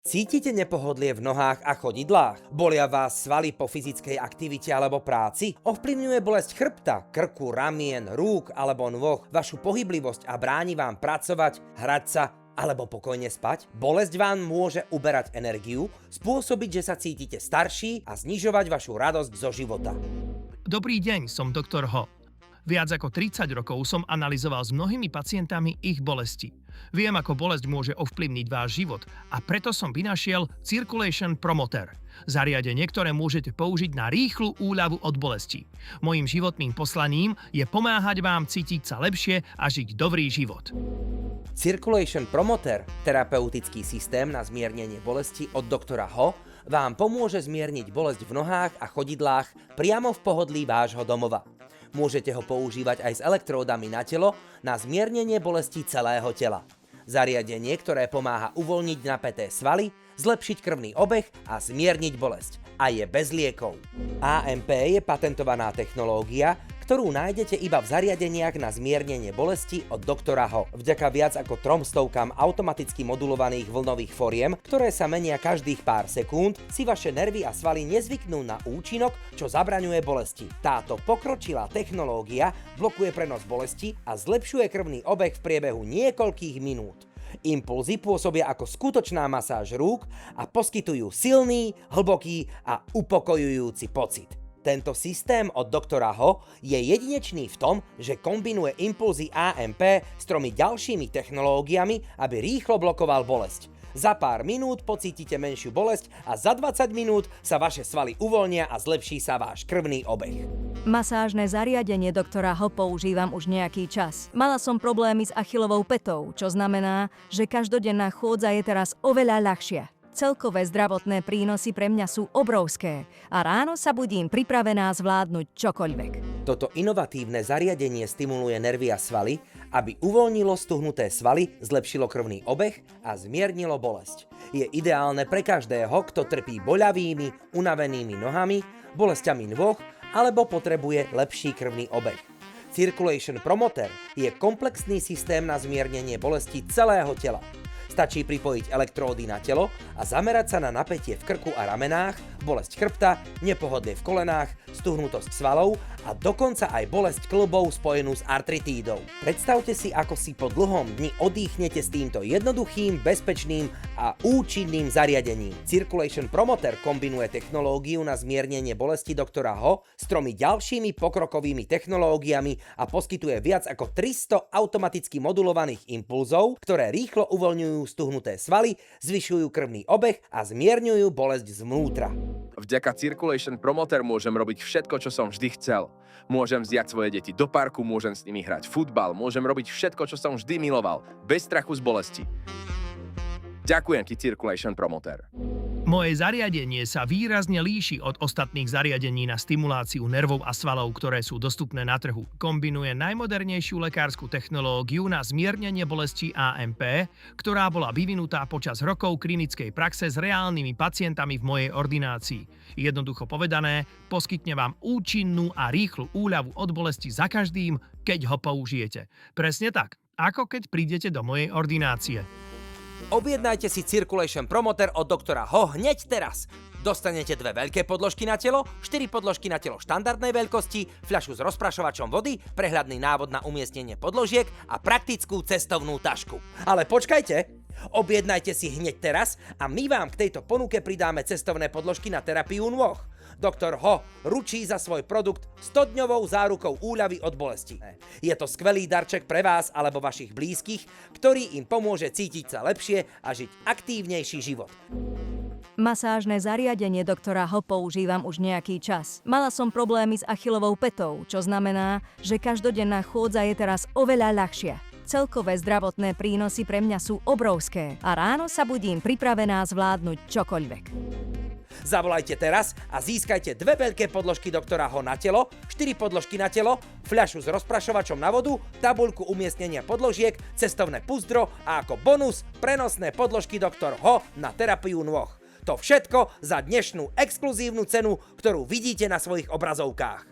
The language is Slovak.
Cítite nepohodlie v nohách a chodidlách? Bolia vás svaly po fyzickej aktivite alebo práci? Ovplyvňuje bolesť chrbta, krku, ramien, rúk alebo nôh vašu pohyblivosť a bráni vám pracovať, hrať sa alebo pokojne spať? Bolesť vám môže uberať energiu, spôsobiť, že sa cítite starší a znižovať vašu radosť zo života. Dobrý deň, som doktor Ho. Viac ako 30 rokov som analyzoval s mnohými pacientami ich bolesti. Viem, ako bolesť môže ovplyvniť váš život a preto som vynašiel Circulation Promoter. Zariadenie, ktoré môžete použiť na rýchlu úľavu od bolesti. Mojím životným poslaním je pomáhať vám cítiť sa lepšie a žiť dobrý život. Circulation Promoter, terapeutický systém na zmiernenie bolesti od doktora Ho, vám pomôže zmierniť bolesť v nohách a chodidlách priamo v pohodlí vášho domova. Môžete ho používať aj s elektródami na telo na zmiernenie bolesti celého tela. Zariadenie, ktoré pomáha uvoľniť napäté svaly, zlepšiť krvný obeh a zmierniť bolesť. A je bez liekov. AMP je patentovaná technológia, ktorú nájdete iba v zariadeniach na zmiernenie bolesti od doktora Ho. Vďaka viac ako 300 automaticky modulovaných vlnových foriem, ktoré sa menia každých pár sekúnd, si vaše nervy a svaly nezvyknú na účinok, čo zabraňuje bolesti. Táto pokročilá technológia blokuje prenos bolesti a zlepšuje krvný obeh v priebehu niekoľkých minút. Impulzy pôsobia ako skutočná masáž rúk a poskytujú silný, hlboký a upokojujúci pocit. Tento systém od doktora Ho je jedinečný v tom, že kombinuje impulzy AMP s 3 ďalšími technológiami, aby rýchlo blokoval bolesť. Za pár minút pocítite menšiu bolesť a za 20 minút sa vaše svaly uvoľnia a zlepší sa váš krvný obeh. Masážne zariadenie doktora Ho používam už nejaký čas. Mala som problémy s achilovou pätou, čo znamená, že každodenná chôdza je teraz oveľa ľahšia. Celkové zdravotné prínosy pre mňa sú obrovské a ráno sa budím pripravená zvládnuť čokoľvek. Toto inovatívne zariadenie stimuluje nervy a svaly, aby uvoľnilo stuhnuté svaly, zlepšilo krvný obeh a zmiernilo bolesť. Je ideálne pre každého, kto trpí boľavými, unavenými nohami, bolesťami nôh alebo potrebuje lepší krvný obeh. Circulation Promoter je komplexný systém na zmiernenie bolesti celého tela. Stačí pripojiť elektródy na telo a zamerať sa na napätie v krku a ramenách, bolesť chrbta, nepohodlie v kolenách, stuhnutosť svalov a dokonca aj bolesť kĺbov spojenú s artritídou. Predstavte si, ako si po dlhom dni oddychnete s týmto jednoduchým, bezpečným a účinným zariadením. Circulation Promoter kombinuje technológiu na zmiernenie bolesti doktora Ho s 3 ďalšími pokrokovými technológiami a poskytuje viac ako 300 automaticky modulovaných impulzov, ktoré rýchlo uvoľňujú stuhnuté svaly, zvyšujú krvný obeh a zmierňujú bolesť zvnútra. Vďaka Circulation Promoter môžem robiť všetko, čo som vždy chcel. Môžem vziať svoje deti do parku, môžem s nimi hrať futbal, môžem robiť všetko, čo som vždy miloval, bez strachu z bolesti. Ďakujem ti, Circulation Promoter. Moje zariadenie sa výrazne líši od ostatných zariadení na stimuláciu nervov a svalov, ktoré sú dostupné na trhu. Kombinuje najmodernejšiu lekárskú technológiu na zmiernenie bolesti AMP, ktorá bola vyvinutá počas rokov klinickej praxe s reálnymi pacientami v mojej ordinácii. Jednoducho povedané, poskytne vám účinnú a rýchlu úľavu od bolesti za každým, keď ho použijete. Presne tak, ako keď prídete do mojej ordinácie. Objednajte si Circulation Promoter od doktora Ho hneď teraz. Dostanete 2 veľké podložky na telo, 4 podložky na telo štandardnej veľkosti, fľašu s rozprašovačom vody, prehľadný návod na umiestnenie podložiek a praktickú cestovnú tašku. Ale počkajte! Objednajte si hneď teraz a my vám k tejto ponuke pridáme cestovné podložky na terapiu nôh. Doktor Ho ručí za svoj produkt 100-dňovou zárukou úľavy od bolesti. Je to skvelý darček pre vás alebo vašich blízkych, ktorý im pomôže cítiť sa lepšie a žiť aktívnejší život. Masážne zariadenie doktora Ho používam už nejaký čas. Mala som problémy s achilovou pätou, čo znamená, že každodenná chôdza je teraz oveľa ľahšia. Celkové zdravotné prínosy pre mňa sú obrovské a ráno sa budím pripravená zvládnuť čokoľvek. Zavolajte teraz a získajte 2 veľké podložky doktora Ho na telo, 4 podložky na telo, fľašu s rozprašovačom na vodu, tabuľku umiestnenia podložiek, cestovné puszdro a ako bonus prenosné podložky doktor Ho na terapiu nôh. To všetko za dnešnú exkluzívnu cenu, ktorú vidíte na svojich obrazovkách.